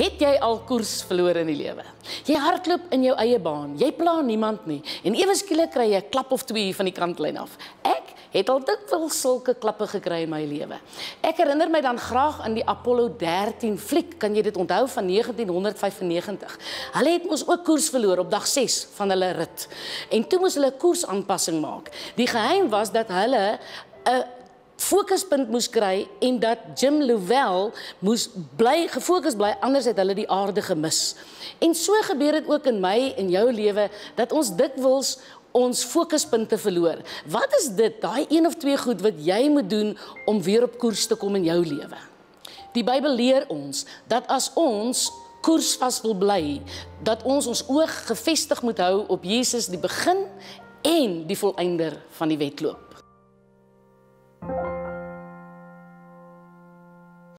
Het jy al koers verloor in die lewe? Jy hardloop in jou eie baan, jy pla niemand nie, en ewe skielik kry jy 'n klap of twee van die kantlyn af. Ek het al dikwels sulke klappe gekry in my lewe. Ek herinner my dan graag aan die Apollo 13 fliek, kan jy dit onthou, van 1995. Hulle het mos ook koers verloor op dag 6 van hulle rit. En toe moes hulle 'n koersaanpassing maak. Die geheim was dat hulle 'n fokuspunt moes kry en dat Jim Lovell moes gefokus bly, anders het hulle die aarde gemis. En so gebeur dit ook in my en jou lewe, dat ons dikwels ons fokuspunte verloor. Wat is dit, daai een of twee goed wat jy moet doen om weer op koers te kom in jou lewe? Die Bybel leer ons dat as ons koersvas wil bly, dat ons oog gefestig moet hou op Jesus, die begin en die volëinder van die wedloop.